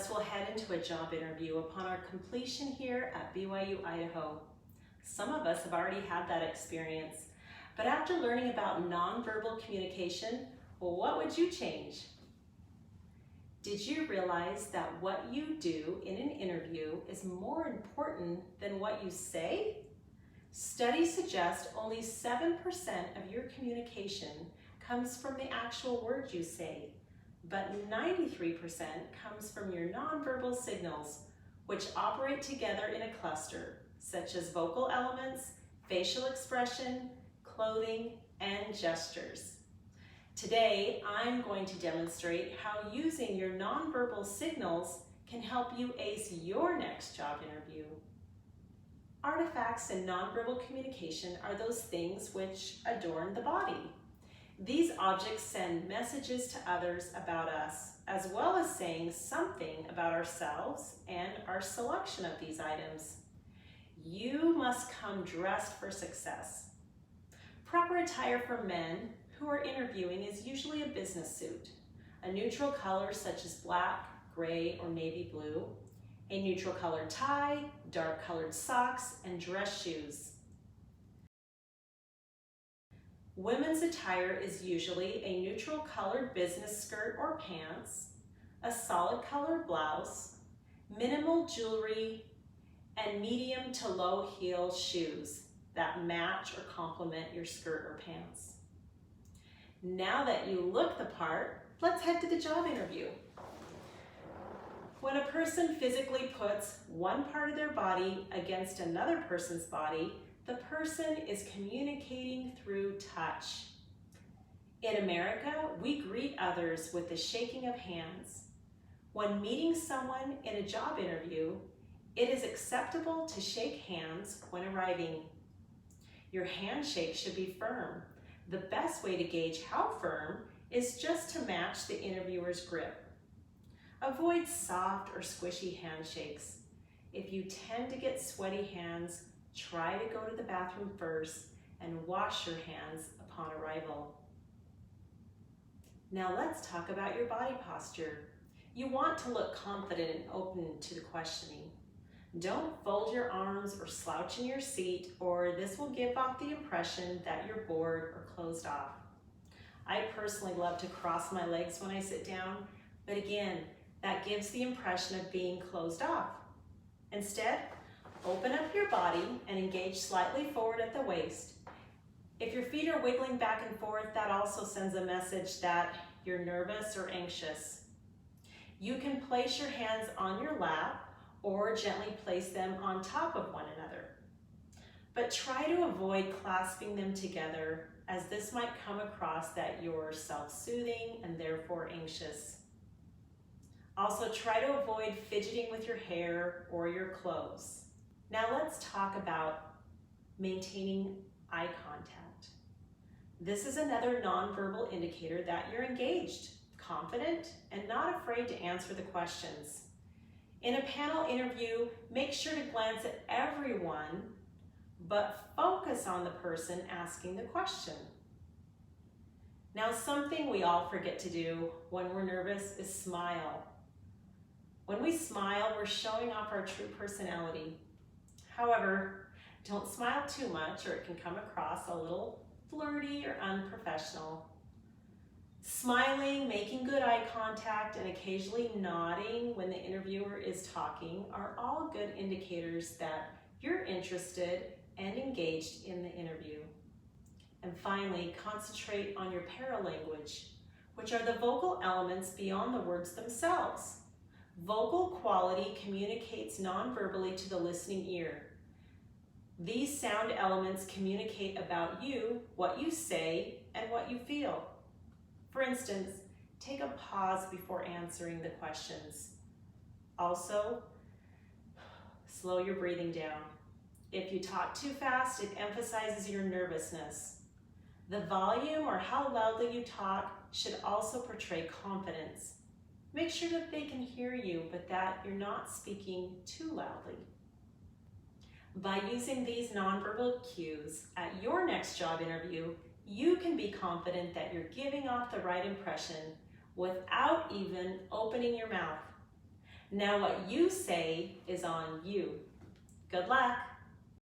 us will head into a job interview upon our completion here at BYU, Idaho. Some of us have already had that experience, but after learning about nonverbal communication, well, what would you change? Did you realize that what you do in an interview is more important than what you say? Studies suggest only 7% of your communication comes from the actual words you say, but 93% comes from your nonverbal signals, which operate together in a cluster, such as vocal elements, facial expression, clothing, and gestures. Today, I'm going to demonstrate how using your nonverbal signals can help you ace your next job interview. Artifacts in nonverbal communication are those things which adorn the body. These objects send messages to others about us, as well as saying something about ourselves and our selection of these items. You must come dressed for success. Proper attire for men who are interviewing is usually a business suit, a neutral color such as black, gray, or navy blue, a neutral colored tie, dark colored socks, and dress shoes. Women's attire is usually a neutral colored business skirt or pants, a solid colored blouse, minimal jewelry, and medium to low heel shoes that match or complement your skirt or pants. Now that you look the part, let's head to the job interview. When a person physically puts one part of their body against another person's body, the person is communicating through touch. In America, we greet others with the shaking of hands. When meeting someone in a job interview, it is acceptable to shake hands when arriving. Your handshake should be firm. The best way to gauge how firm is just to match the interviewer's grip. Avoid soft or squishy handshakes. If you tend to get sweaty hands, try to go to the bathroom first and wash your hands upon arrival. Now let's talk about your body posture. You want to look confident and open to the questioning. Don't fold your arms or slouch in your seat, or this will give off the impression that you're bored or closed off. I personally love to cross my legs when I sit down, but again, that gives the impression of being closed off. Instead, open up your body and engage slightly forward at the waist. If your feet are wiggling back and forth, that also sends a message that you're nervous or anxious. You can place your hands on your lap or gently place them on top of one another. But try to avoid clasping them together, as this might come across that you're self-soothing and therefore anxious. Also, try to avoid fidgeting with your hair or your clothes. Now let's talk about maintaining eye contact. This is another nonverbal indicator that you're engaged, confident, and not afraid to answer the questions. In a panel interview, make sure to glance at everyone, but focus on the person asking the question. Now, something we all forget to do when we're nervous is smile. When we smile, we're showing off our true personality. However, don't smile too much or it can come across a little flirty or unprofessional. Smiling, making good eye contact, and occasionally nodding when the interviewer is talking are all good indicators that you're interested and engaged in the interview. And finally, concentrate on your paralanguage, which are the vocal elements beyond the words themselves. Vocal quality communicates non-verbally to the listening ear. These sound elements communicate about you, what you say, and what you feel. For instance, take a pause before answering the questions. Also, slow your breathing down. If you talk too fast, it emphasizes your nervousness. The volume or how loudly you talk should also portray confidence. Make sure that they can hear you, but that you're not speaking too loudly. By using these nonverbal cues at your next job interview, you can be confident that you're giving off the right impression without even opening your mouth. Now what you say is on you. Good luck.